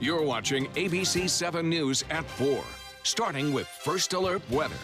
You're watching ABC 7 News at 4, starting with First Alert Weather.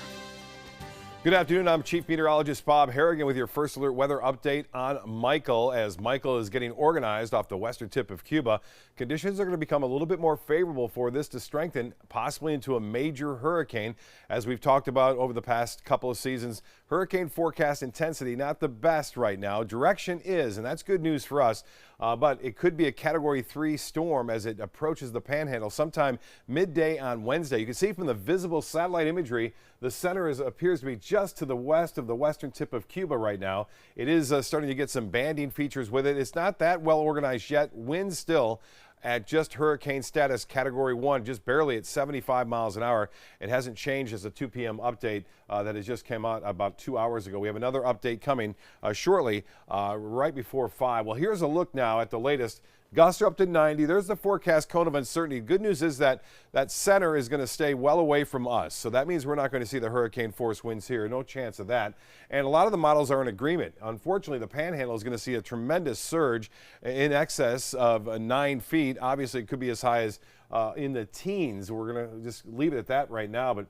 Good afternoon. I'm Chief Meteorologist Bob Harrigan with your First Alert weather update on Michael. As Michael is getting organized off the western tip of Cuba, conditions are going to become a little bit more favorable for this to strengthen, possibly into a major hurricane. As we've talked about over the past couple of seasons, hurricane forecast intensity not the best right now. Direction is, and that's good news for us, but it could be a Category 3 storm as it approaches the Panhandle sometime midday on Wednesday. You can see from the visible satellite imagery, the center appears to be just to the west of the western tip of Cuba right now. It is starting to get some banding features with it. It's not that well organized yet. Winds still at just hurricane status, Category 1, just barely at 75 miles an hour. It hasn't changed as a 2 p.m. update that has just come out about 2 hours ago. We have another update coming shortly, right before 5. Well, here's a look now at the latest. Gusts are up to 90. There's the forecast cone of uncertainty. Good news is that that center is going to stay well away from us. So that means we're not going to see the hurricane force winds here. No chance of that. And a lot of the models are in agreement. Unfortunately, the Panhandle is going to see a tremendous surge in excess of 9 feet. Obviously, it could be as high as in the teens. We're going to just leave it at that right now. But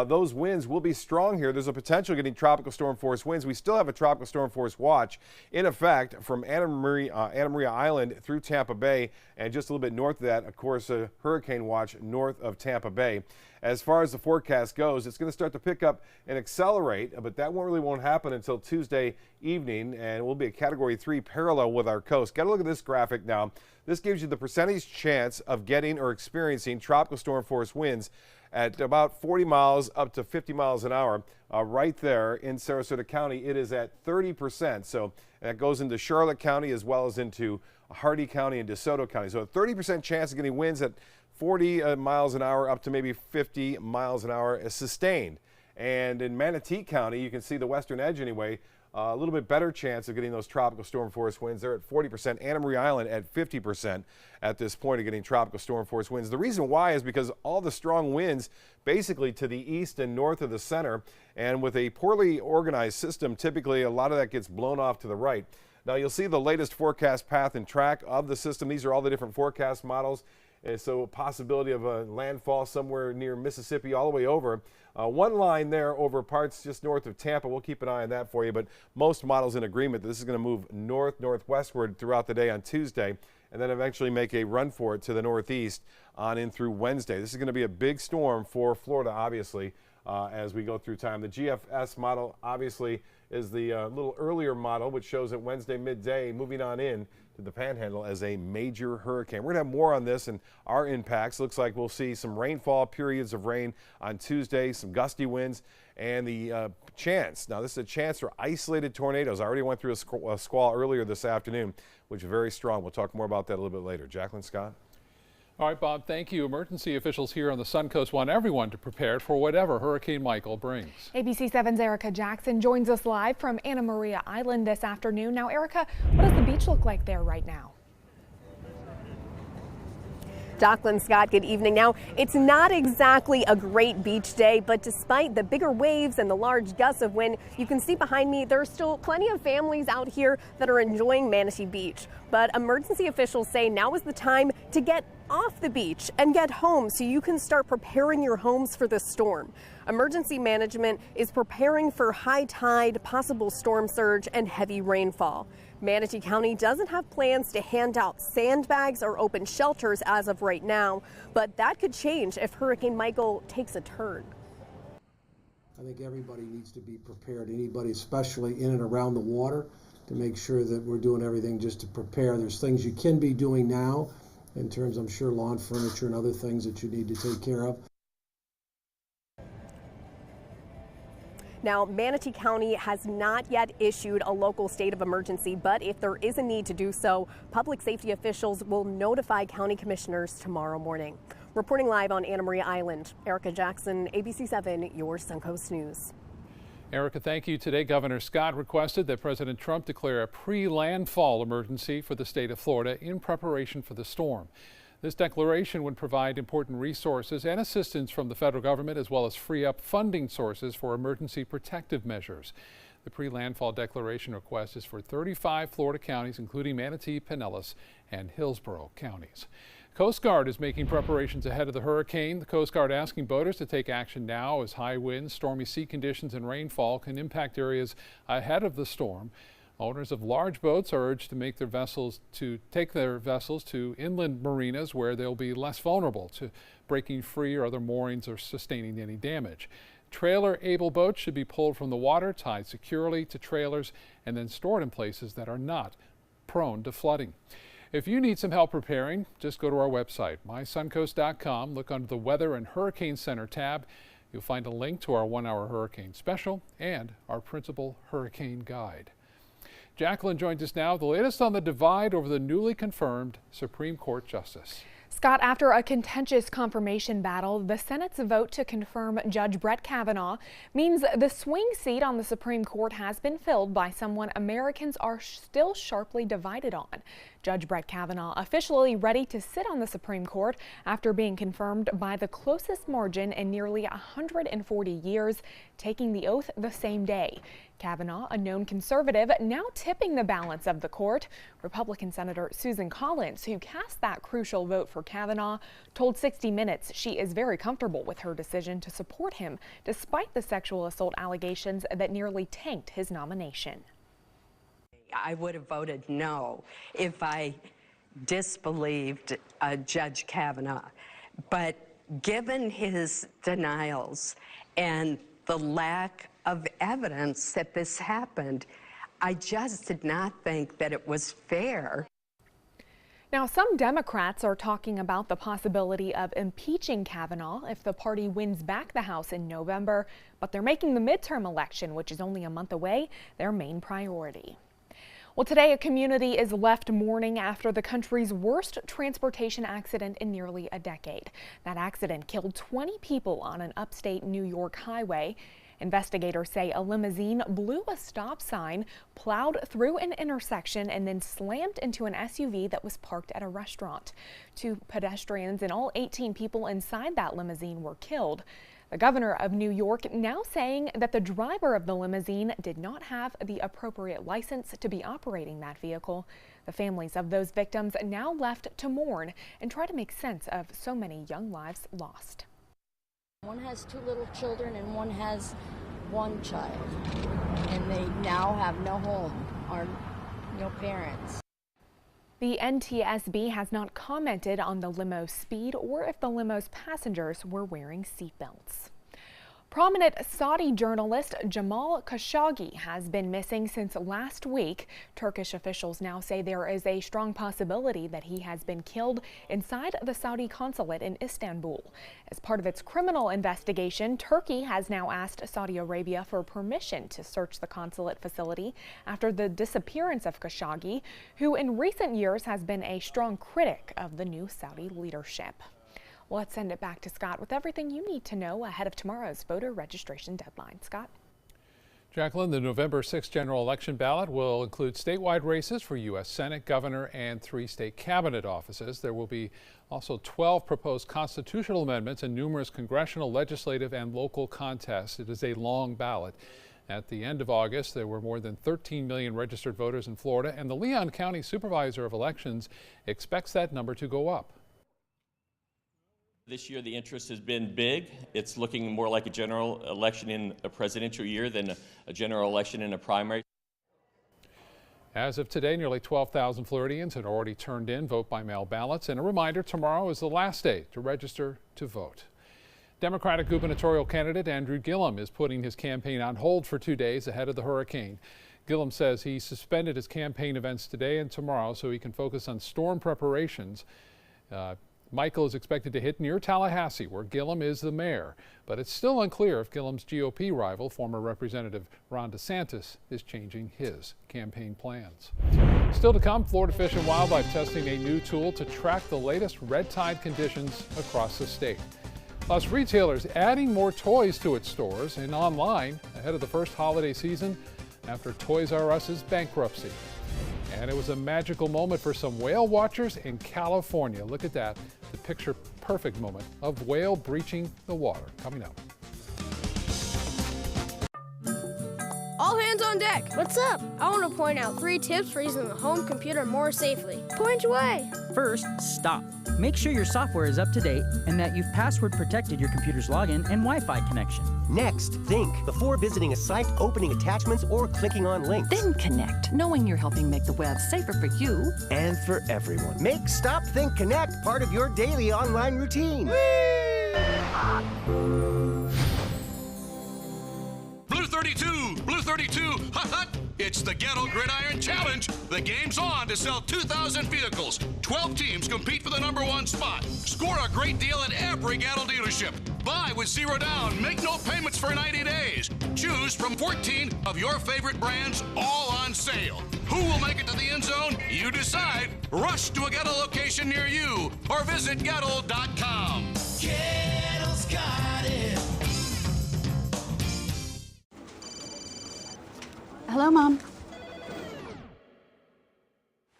those winds will be strong here. There's a potential getting tropical storm force winds. We still have a tropical storm force watch in effect from Anna Maria Island through Tampa Bay, and just a little bit north of that, of course, a hurricane watch north of Tampa Bay. As far as the forecast goes, it's going to start to pick up and accelerate, but that won't happen until Tuesday evening, and it will be a Category 3 parallel with our coast. Got to look at this graphic now. This gives you the percentage chance of getting or experiencing tropical storm force winds at about 40 miles up to 50 miles an hour. Right there in Sarasota County, it is at 30%. So that goes into Charlotte County as well as into Hardee County and DeSoto County. So a 30% chance of getting winds at 40 miles an hour up to maybe 50 miles an hour is sustained. And in Manatee County, you can see the western edge anyway, a little bit better chance of getting those tropical storm force winds. They're at 40%. Anna Maria Island at 50% at this point of getting tropical storm force winds. The reason why is because all the strong winds basically to the east and north of the center, and with a poorly organized system, typically a lot of that gets blown off to the right. Now you'll see the latest forecast path and track of the system. These are all the different forecast models. And so a possibility of a landfall somewhere near Mississippi all the way over. One line there over parts just north of Tampa. We'll keep an eye on that for you, but most models in agreement that this is going to move northwestward throughout the day on Tuesday, and then eventually make a run for it to the northeast on in through Wednesday. This is going to be a big storm for Florida, obviously, as we go through time. The GFS model obviously is the little earlier model, which shows it Wednesday midday, moving on in to the Panhandle as a major hurricane. We're going to have more on this and our impacts. Looks like we'll see some rainfall, periods of rain on Tuesday, some gusty winds, and the chance. Now, this is a chance for isolated tornadoes. I already went through a squall earlier this afternoon, which is very strong. We'll talk more about that a little bit later. Jacqueline Scott. All right, Bob, thank you. Emergency officials here on the Suncoast want everyone to prepare for whatever Hurricane Michael brings. ABC 7's Erica Jackson joins us live from Anna Maria Island this afternoon. Now, Erica, what does the beach look like there right now? Jacqueline Scott, good evening. Now, it's not exactly a great beach day, but despite the bigger waves and the large gusts of wind, you can see behind me there are still plenty of families out here that are enjoying Manatee Beach. But emergency officials say now is the time to get off the beach and get home so you can start preparing your homes for the storm. Emergency management is preparing for high tide, possible storm surge, and heavy rainfall. Manatee County doesn't have plans to hand out sandbags or open shelters as of right now, but that could change if Hurricane Michael takes a turn. I think everybody needs to be prepared, anybody especially in and around the water, to make sure that we're doing everything just to prepare. There's things you can be doing now in terms, I'm sure, lawn furniture and other things that you need to take care of. Now, Manatee County has not yet issued a local state of emergency, but if there is a need to do so, public safety officials will notify county commissioners tomorrow morning. Reporting live on Anna Maria Island, Erica Jackson, ABC 7, your Suncoast News. Erica, thank you. Today, Governor Scott requested that President Trump declare a pre-landfall emergency for the state of Florida in preparation for the storm. This declaration would provide important resources and assistance from the federal government, as well as free up funding sources for emergency protective measures. The pre-landfall declaration request is for 35 Florida counties, including Manatee, Pinellas, and Hillsborough counties. Coast Guard is making preparations ahead of the hurricane. The Coast Guard asking boaters to take action now as high winds, stormy sea conditions, and rainfall can impact areas ahead of the storm. Owners of large boats are urged to take their vessels to inland marinas where they'll be less vulnerable to breaking free or other moorings or sustaining any damage. Trailer-able boats should be pulled from the water, tied securely to trailers, and then stored in places that are not prone to flooding. If you need some help preparing, just go to our website, mysuncoast.com. Look under the Weather and Hurricane Center tab. You'll find a link to our 1-hour hurricane special and our principal hurricane guide. Jacqueline joins us now with the latest on the divide over the newly confirmed Supreme Court justice. Scott, after a contentious confirmation battle, the Senate's vote to confirm Judge Brett Kavanaugh means the swing seat on the Supreme Court has been filled by someone Americans are still sharply divided on. Judge Brett Kavanaugh officially ready to sit on the Supreme Court after being confirmed by the closest margin in nearly 140 years, taking the oath the same day. Kavanaugh, a known conservative, now tipping the balance of the court. Republican Senator Susan Collins, who cast that crucial vote for Kavanaugh, told 60 Minutes she is very comfortable with her decision to support him, despite the sexual assault allegations that nearly tanked his nomination. I would have voted no if I disbelieved Judge Kavanaugh. But given his denials and the lack of evidence that this happened, I just did not think that it was fair. Now, some Democrats are talking about the possibility of impeaching Kavanaugh if the party wins back the House in November, but they're making the midterm election, which is only a month away, their main priority. Well, today a community is left mourning after the country's worst transportation accident in nearly a decade. That accident killed 20 people on an upstate New York highway. Investigators say a limousine blew a stop sign, plowed through an intersection, and then slammed into an SUV that was parked at a restaurant. 2 pedestrians and all 18 people inside that limousine were killed. The governor of New York now saying that the driver of the limousine did not have the appropriate license to be operating that vehicle. The families of those victims now left to mourn and try to make sense of so many young lives lost. One has 2 little children and one has 1 child, and they now have no home or no parents. The NTSB has not commented on the limo's speed or if the limo's passengers were wearing seatbelts. Prominent Saudi journalist Jamal Khashoggi has been missing since last week. Turkish officials now say there is a strong possibility that he has been killed inside the Saudi consulate in Istanbul. As part of its criminal investigation, Turkey has now asked Saudi Arabia for permission to search the consulate facility after the disappearance of Khashoggi, who in recent years has been a strong critic of the new Saudi leadership. Well, let's send it back to Scott with everything you need to know ahead of tomorrow's voter registration deadline. Scott? Jacqueline, the November 6th general election ballot will include statewide races for U.S. Senate, governor, and 3 state cabinet offices. There will be also 12 proposed constitutional amendments and numerous congressional, legislative, and local contests. It is a long ballot. At the end of August, there were more than 13 million registered voters in Florida, and the Leon County Supervisor of Elections expects that number to go up. This year, the interest has been big. It's looking more like a general election in a presidential year than a general election in a primary. As of today, nearly 12,000 Floridians had already turned in vote-by-mail ballots. And a reminder, tomorrow is the last day to register to vote. Democratic gubernatorial candidate Andrew Gillum is putting his campaign on hold for 2 days ahead of the hurricane. Gillum says he suspended his campaign events today and tomorrow so he can focus on storm preparations. Michael is expected to hit near Tallahassee, where Gillum is the mayor, but it's still unclear if Gillum's GOP rival, former Representative Ron DeSantis, is changing his campaign plans. Still to come, Florida Fish and Wildlife testing a new tool to track the latest red tide conditions across the state. Plus, retailers adding more toys to its stores and online ahead of the first holiday season after Toys R Us's bankruptcy. And it was a magical moment for some whale watchers in California. Look at that, the picture-perfect moment of whale breaching the water. Coming up. All hands hands on deck. What's up? I want to point out 3 tips for using the home computer more safely. Point away. First, stop. Make sure your software is up to date and that you've password protected your computer's login and Wi-Fi connection. Next, think before visiting a site, opening attachments, or clicking on links. Then connect, knowing you're helping make the web safer for you and for everyone. Make Stop, Think, Connect part of your daily online routine. Blue 32, Blue 32, hut hut. It's the Gettle Gridiron Challenge. The game's on to sell 2,000 vehicles. 12 teams compete for the #1 spot. Score a great deal at every Gettle dealership. Buy with 0 down. Make no payments for 90 days. Choose from 14 of your favorite brands, all on sale. Who will make it to the end zone? You decide. Rush to a Gettle location near you or visit Gettle.com. Gettle's got it. Hello, Mom.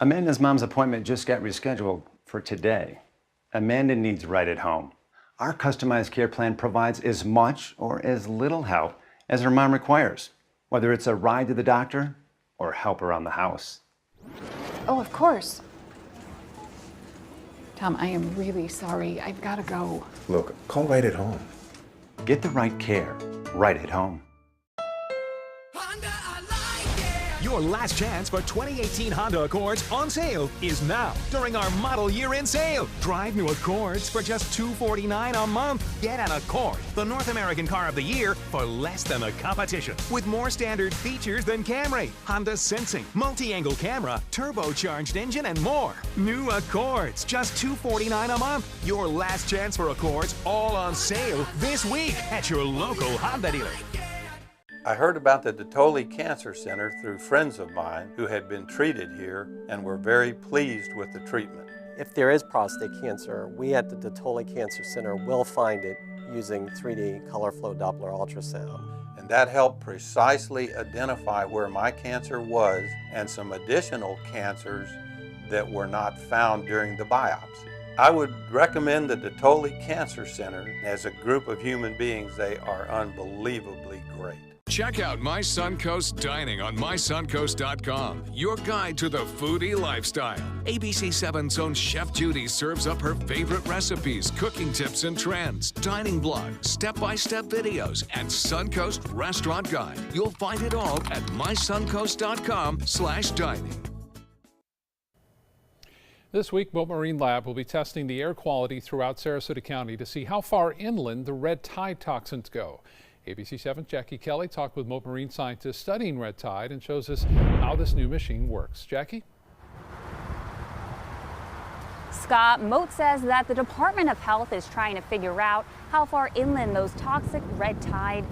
Amanda's mom's appointment just got rescheduled for today. Amanda needs Right at Home. Our customized care plan provides as much or as little help as her mom requires, whether it's a ride to the doctor or help around the house. Oh, of course. Tom, I am really sorry. I've got to go. Look, call Right at Home. Get the right care right at home. Your last chance for 2018 Honda Accords on sale is now during our model year-end sale. Drive new Accords for just $249 a month. Get an Accord, the North American Car of the Year, for less than the competition. With more standard features than Camry, Honda Sensing, multi-angle camera, turbocharged engine, and more. New Accords, just $249 a month. Your last chance for Accords, all on sale this week at your local Honda dealer. I heard about the Detoli Cancer Center through friends of mine who had been treated here and were very pleased with the treatment. If there is prostate cancer, we at the Detoli Cancer Center will find it using 3D color flow Doppler ultrasound. And that helped precisely identify where my cancer was and some additional cancers that were not found during the biopsy. I would recommend the Detoli Cancer Center. As a group of human beings, they are unbelievably great. Check out My Suncoast Dining on mysuncoast.com, your guide to the foodie lifestyle. ABC 7's own Chef Judy serves up her favorite recipes, cooking tips and trends, dining blog, step-by-step videos, and Suncoast Restaurant Guide. You'll find it all at mysuncoast.com/dining. This week, Mote Marine Lab will be testing the air quality throughout Sarasota County to see how far inland the red tide toxins go. ABC 7's Jackie Kelly talked with Mote Marine scientists studying red tide and shows us how this new machine works. Jackie? Scott, Mote says that the Department of Health is trying to figure out how far inland those toxic red tide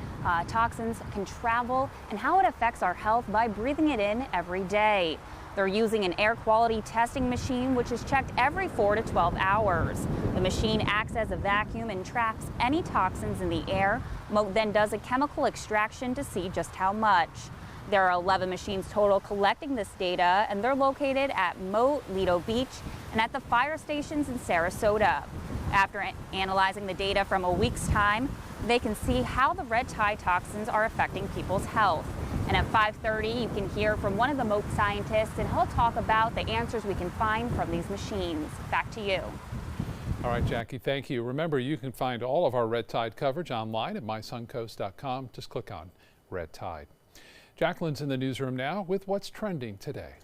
toxins can travel and how it affects our health by breathing it in every day. They're using an air quality testing machine which is checked every 4 to 12 hours. The machine acts as a vacuum and traps any toxins in the air. Mote then does a chemical extraction to see just how much. There are 11 machines total collecting this data, and they're located at Mote, Lido Beach, and at the fire stations in Sarasota. After analyzing the data from a week's time, they can see how the red tide toxins are affecting people's health. And at 5:30, you can hear from one of the Mote scientists, and he'll talk about the answers we can find from these machines. Back to you. All right, Jackie, thank you. Remember, you can find all of our red tide coverage online at mysuncoast.com. Just click on red tide. Jacqueline's in the newsroom now with what's trending today.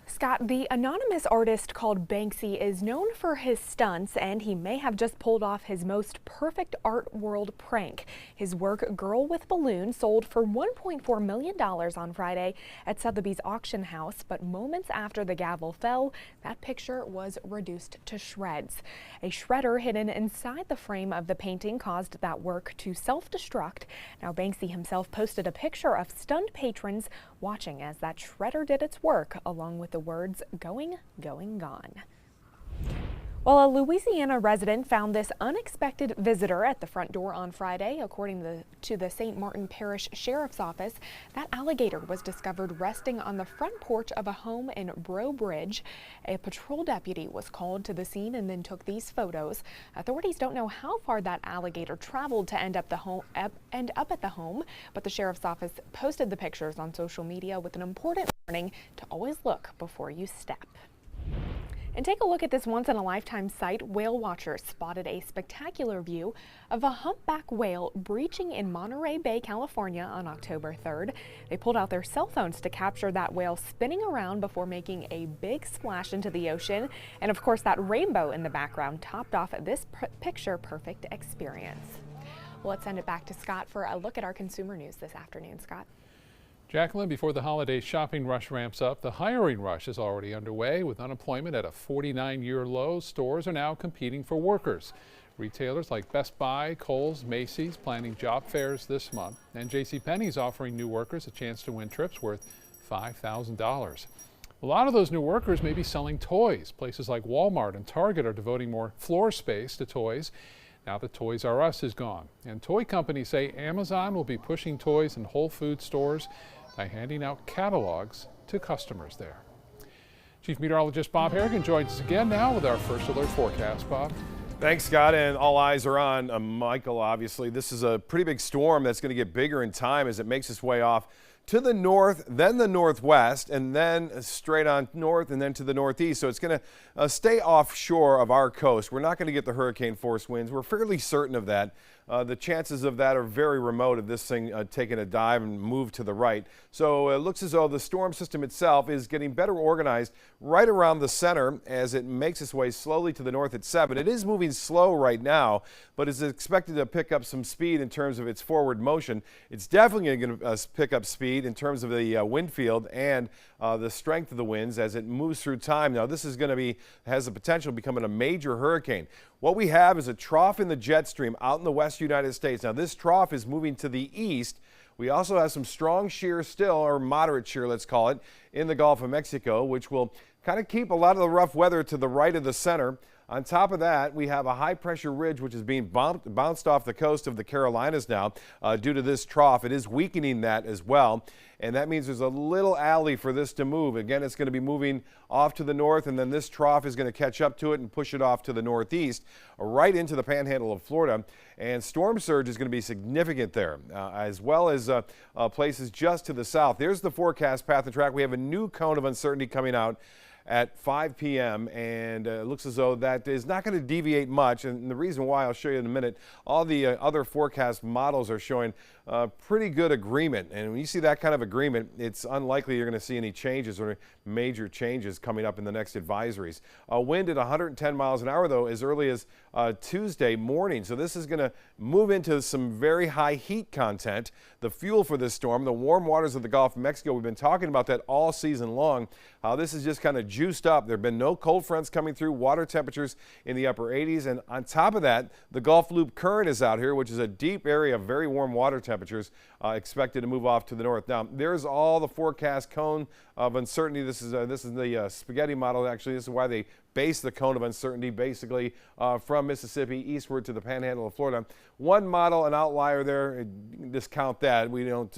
Scott, the anonymous artist called Banksy is known for his stunts, and he may have just pulled off his most perfect art world prank. His work, Girl with Balloon, sold for $1.4 million on Friday at Sotheby's auction house, but moments after the gavel fell, that picture was reduced to shreds. A shredder hidden inside the frame of the painting caused that work to self-destruct. Now, Banksy himself posted a picture of stunned patrons watching as that shredder did its work, along with the words, "Going, going, gone." Well, a Louisiana resident found this unexpected visitor at the front door on Friday. According to the St. Martin Parish Sheriff's Office, that alligator was discovered resting on the front porch of a home in Breaux Bridge. A patrol deputy was called to the scene and then took these photos. Authorities don't know how far that alligator traveled to end up at the home, but the Sheriff's Office posted the pictures on social media with an important warning to always look before you step. And take a look at this once-in-a-lifetime sight. Whale watchers spotted a spectacular view of a humpback whale breaching in Monterey Bay, California on October 3rd. They pulled out their cell phones to capture that whale spinning around before making a big splash into the ocean. And of course, that rainbow in the background topped off this picture-perfect experience. Well, let's send it back to Scott for a look at our consumer news this afternoon. Scott. Jacqueline, before the holiday shopping rush ramps up, the hiring rush is already underway. With unemployment at a 49-year low, stores are now competing for workers. Retailers like Best Buy, Kohl's, Macy's planning job fairs this month, and JCPenney's offering new workers a chance to win trips worth $5,000. A lot of those new workers may be selling toys. Places like Walmart and Target are devoting more floor space to toys now that Toys R Us is gone. And toy companies say Amazon will be pushing toys in Whole Foods stores by handing out catalogs to customers there. Chief Meteorologist Bob Harrigan joins us again now with our first alert forecast. Bob. Thanks, Scott, and all eyes are on Michael, obviously. This is a pretty big storm that's going to get bigger in time as it makes its way off to the north, then the northwest, and then straight on north and then to the northeast. So it's going to stay offshore of our coast. We're not going to get the hurricane force winds. We're fairly certain of that. The chances of that are very remote of this thing taking a dive and move to the right. So it looks as though the storm system itself is getting better organized right around the center as it makes its way slowly to the north at 7. It is moving slow right now, but is expected to pick up some speed in terms of its forward motion. It's definitely going to pick up speed in terms of the wind field and the strength of the winds as it moves through time. Now, this is going to has the potential of becoming a major hurricane. What we have is a trough in the jet stream out in the west United States. Now, this trough is moving to the east. We also have some strong shear still, or moderate shear, let's call it, in the Gulf of Mexico, which will kind of keep a lot of the rough weather to the right of the center. On top of that, we have a high-pressure ridge which is being bounced off the coast of the Carolinas now due to this trough. It is weakening that as well, and that means there's a little alley for this to move. Again, it's going to be moving off to the north, and then this trough is going to catch up to it and push it off to the northeast, right into the panhandle of Florida. And storm surge is going to be significant there, as well as places just to the south. There's the forecast path and track. We have a new cone of uncertainty coming out at 5 p.m. and it looks as though that is not going to deviate much, and the reason why I'll show you in a minute. All the other forecast models are showing pretty good agreement, and when you see that kind of agreement, it's unlikely you're going to see any changes or major changes coming up in the next advisories. Wind at 110 miles an hour though as early as Tuesday morning, so this is going to move into some very high heat content. The fuel for this storm, the warm waters of the Gulf of Mexico, we've been talking about that all season long. This is just kind of juiced up. There have been no cold fronts coming through, water temperatures in the upper 80s, and on top of that, the Gulf Loop current is out here, which is a deep area of very warm water temperatures expected to move off to the north. Now, there's all the forecast cone of uncertainty. This is the spaghetti model. Actually, this is why they base the cone of uncertainty basically from Mississippi eastward to the panhandle of Florida. One model, an outlier there, discount that. We don't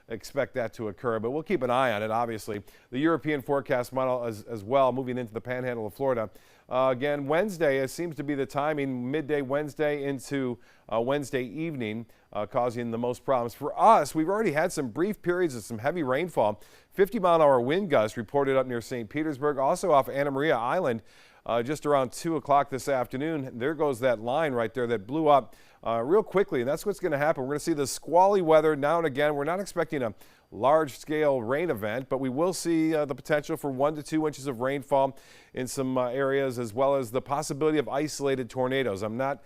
expect that to occur, but we'll keep an eye on it, obviously. The European forecast model as well, moving into the panhandle of Florida. Again, Wednesday, it seems to be the timing, midday Wednesday into Wednesday evening, causing the most problems. For us, we've already had some brief periods of some heavy rainfall. 50-mile-an-hour wind gusts reported up near St. Petersburg, also off Anna Maria Island just around 2 o'clock this afternoon. There goes that line right there that blew up real quickly, and that's what's going to happen. We're going to see the squally weather now and again. We're not expecting a large-scale rain event, but we will see the potential for 1 to 2 inches of rainfall in some areas, as well as the possibility of isolated tornadoes. I'm not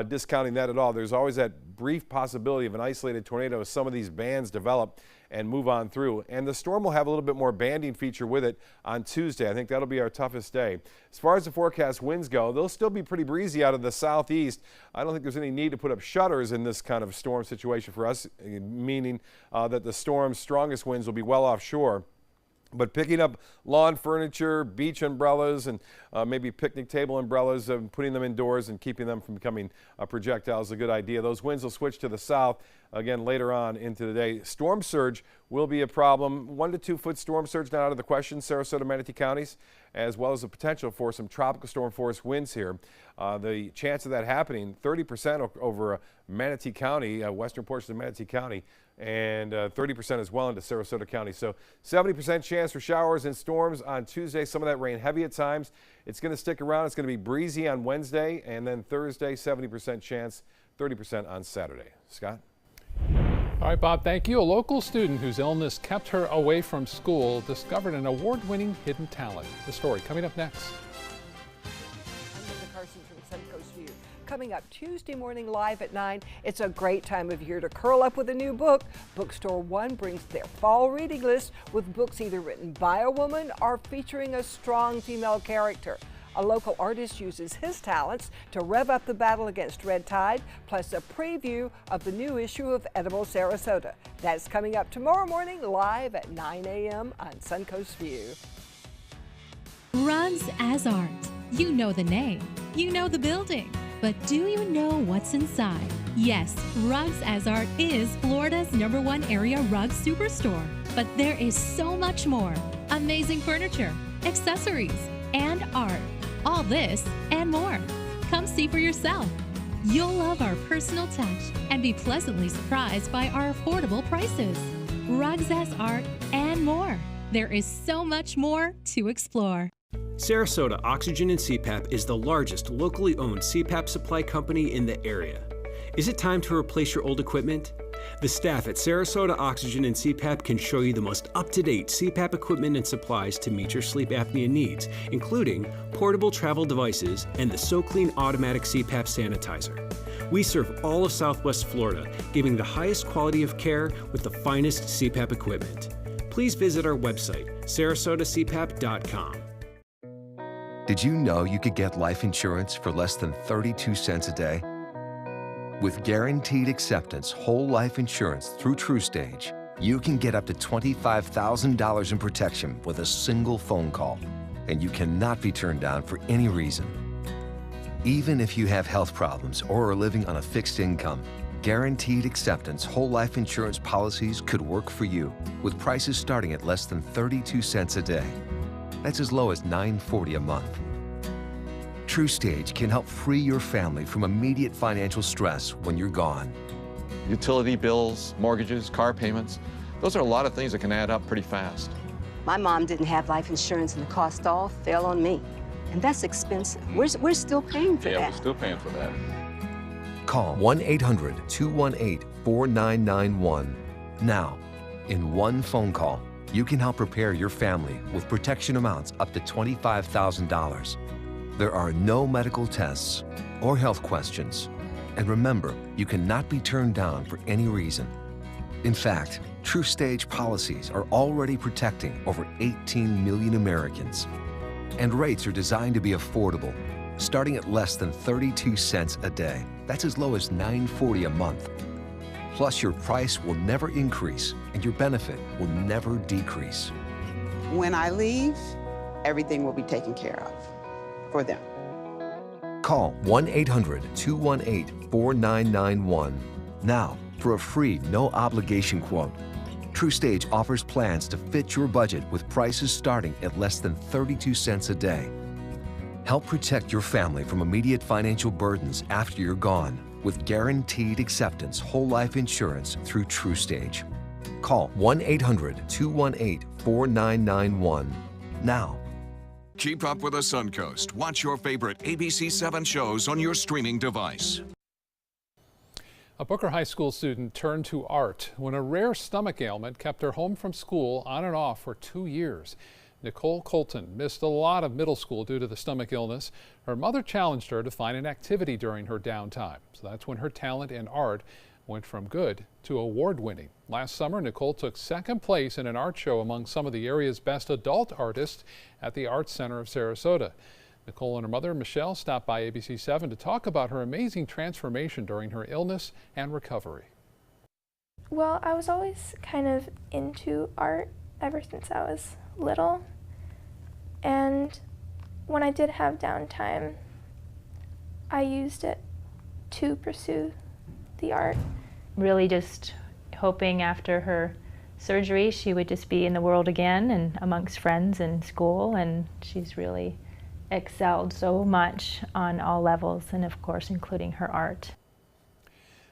discounting that at all. There's always that brief possibility of an isolated tornado as some of these bands develop and move on through. And the storm will have a little bit more banding feature with it on Tuesday. I think that'll be our toughest day. As far as the forecast winds go, they'll still be pretty breezy out of the southeast. I don't think there's any need to put up shutters in this kind of storm situation for us, meaning that the storm's strongest winds will be well offshore. But picking up lawn furniture, beach umbrellas, and maybe picnic table umbrellas and putting them indoors and keeping them from becoming projectiles is a good idea. Those winds will switch to the south again later on into the day. Storm surge will be a problem. 1 to 2 foot storm surge not out of the question, Sarasota, Manatee counties, as well as the potential for some tropical storm force winds here. The chance of that happening, 30% over Manatee County, western portions of Manatee County, and 30% as well into Sarasota County. So 70% chance for showers and storms on Tuesday. Some of that rain heavy at times. It's going to stick around. It's going to be breezy on Wednesday, and then Thursday 70% chance, 30% on Saturday. Scott? All right, Bob, thank you. A local student whose illness kept her away from school discovered an award-winning hidden talent. The story coming up next. I'm Linda Carson from Suncoast View. Coming up Tuesday morning live at 9, it's a great time of year to curl up with a new book. Bookstore One brings their fall reading list with books either written by a woman or featuring a strong female character. A local artist uses his talents to rev up the battle against red tide, plus a preview of the new issue of Edible Sarasota. That's coming up tomorrow morning live at 9 a.m. on Suncoast View. Rugs as Art. You know the name, you know the building, but do you know what's inside? Yes, Rugs as Art is Florida's #1 area rug superstore, but there is so much more. Amazing furniture, accessories, and art. All this and more. Come see for yourself. You'll love our personal touch and be pleasantly surprised by our affordable prices. Rugs as Art and more. There is so much more to explore. Sarasota Oxygen and CPAP is the largest locally owned CPAP supply company in the area. Is it time to replace your old equipment? The staff at Sarasota Oxygen and CPAP can show you the most up-to-date CPAP equipment and supplies to meet your sleep apnea needs, including portable travel devices and the SoClean automatic CPAP sanitizer. We serve all of Southwest Florida, giving the highest quality of care with the finest CPAP equipment. Please visit our website, sarasotacpap.com. Did you know you could get life insurance for less than 32 cents a day? With Guaranteed Acceptance whole life insurance through TruStage, you can get up to $25,000 in protection with a single phone call, and you cannot be turned down for any reason. Even if you have health problems or are living on a fixed income, Guaranteed Acceptance whole life insurance policies could work for you, with prices starting at less than 32 cents a day. That's as low as $9.40 a month. TruStage can help free your family from immediate financial stress when you're gone. Utility bills, mortgages, car payments, those are a lot of things that can add up pretty fast. My mom didn't have life insurance and the cost all fell on me. And that's expensive. We're still paying for that. Yeah, we're still paying for that. Call 1-800-218-4991. Now, in one phone call, you can help prepare your family with protection amounts up to $25,000. There are no medical tests or health questions. And remember, you cannot be turned down for any reason. In fact, TruStage policies are already protecting over 18 million Americans. And rates are designed to be affordable, starting at less than 32 cents a day. That's as low as $9.40 a month. Plus, your price will never increase and your benefit will never decrease. When I leave, everything will be taken care of for them. Call 1-800-218-4991 now for a free, no-obligation quote. TruStage offers plans to fit your budget with prices starting at less than 32 cents a day. Help protect your family from immediate financial burdens after you're gone with Guaranteed Acceptance whole life insurance through TruStage. Call 1-800-218-4991 now. Keep up with the Suncoast. Watch your favorite ABC7 shows on your streaming device. A Booker High School student turned to art when a rare stomach ailment kept her home from school on and off for 2 years. Nicole Colton missed a lot of middle school due to the stomach illness. Her mother challenged her to find an activity during her downtime. So that's when her talent in art went from good to award-winning. Last summer, Nicole took second place in an art show among some of the area's best adult artists at the Arts Center of Sarasota. Nicole and her mother, Michelle, stopped by ABC7 to talk about her amazing transformation during her illness and recovery. Well, I was always kind of into art ever since I was little. And when I did have downtime, I used it to pursue the art. Really just hoping after her surgery she would just be in the world again and amongst friends and school, and she's really excelled so much on all levels, and of course including her art.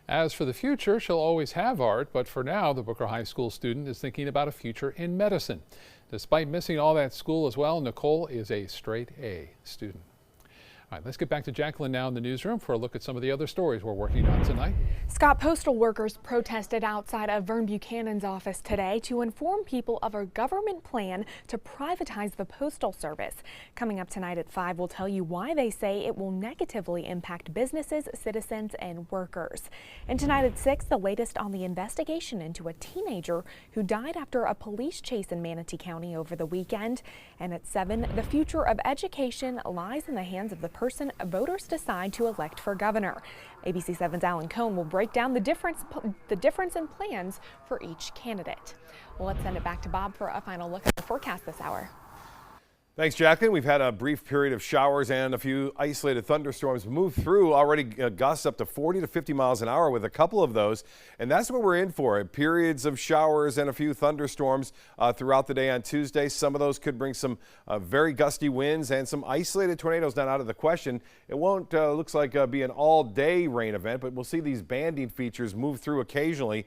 As for the future, she'll always have art, but for now the Booker High School student is thinking about a future in medicine. Despite missing all that school as well, Nicole is a straight A student. All right, let's get back to Jacqueline now in the newsroom for a look at some of the other stories we're working on tonight. Scott, postal workers protested outside of Vern Buchanan's office today to inform people of a government plan to privatize the postal service. Coming up tonight at 5, we'll tell you why they say it will negatively impact businesses, citizens, and workers. And tonight at 6, the latest on the investigation into a teenager who died after a police chase in Manatee County over the weekend. And at 7, the future of education lies in the hands of the person voters decide to elect for governor. ABC 7's Alan Cohn will break down the difference in plans for each candidate. Well, let's send it back to Bob for a final look at the forecast this hour. Thanks, Jacqueline. We've had a brief period of showers and a few isolated thunderstorms move through, already gusts up to 40 to 50 miles an hour with a couple of those. And that's what we're in for, periods of showers and a few thunderstorms throughout the day on Tuesday. Some of those could bring some very gusty winds and some isolated tornadoes not out of the question. It won't, looks like, be an all-day rain event, but we'll see these banding features move through occasionally.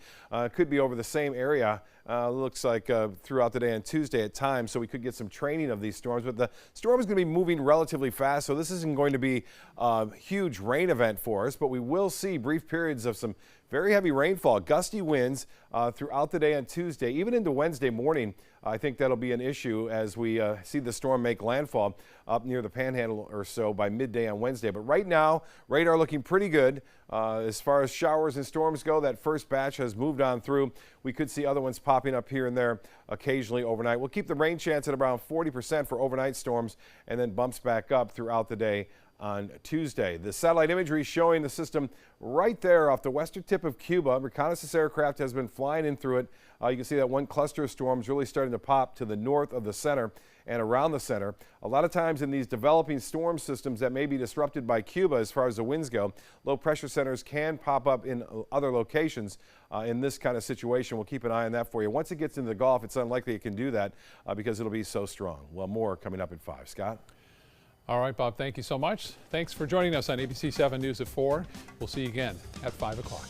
Could be over the same area. Looks like throughout the day on Tuesday at times, so we could get some training of these storms. But the storm is going to be moving relatively fast, so this isn't going to be a huge rain event for us, but we will see brief periods of some very heavy rainfall, gusty winds throughout the day on Tuesday, even into Wednesday morning. I think that'll be an issue as we see the storm make landfall up near the Panhandle or so by midday on Wednesday. But right now, radar looking pretty good. As far as showers and storms go, that first batch has moved on through. We could see other ones popping up here and there occasionally overnight. We'll keep the rain chance at around 40% for overnight storms and then bumps back up throughout the day on Tuesday. The satellite imagery showing the system right there off the western tip of Cuba. Reconnaissance aircraft has been flying in through it. You can see that one cluster of storms really starting to pop to the north of the center and around the center. A lot of times in these developing storm systems that may be disrupted by Cuba as far as the winds go, low pressure centers can pop up in other locations in this kind of situation. We'll keep an eye on that for you. Once it gets into the Gulf, it's unlikely it can do that because it'll be so strong. Well, more coming up at 5. Scott? All right, Bob, thank you so much. Thanks for joining us on ABC 7 News at 4. We'll see you again at 5 o'clock.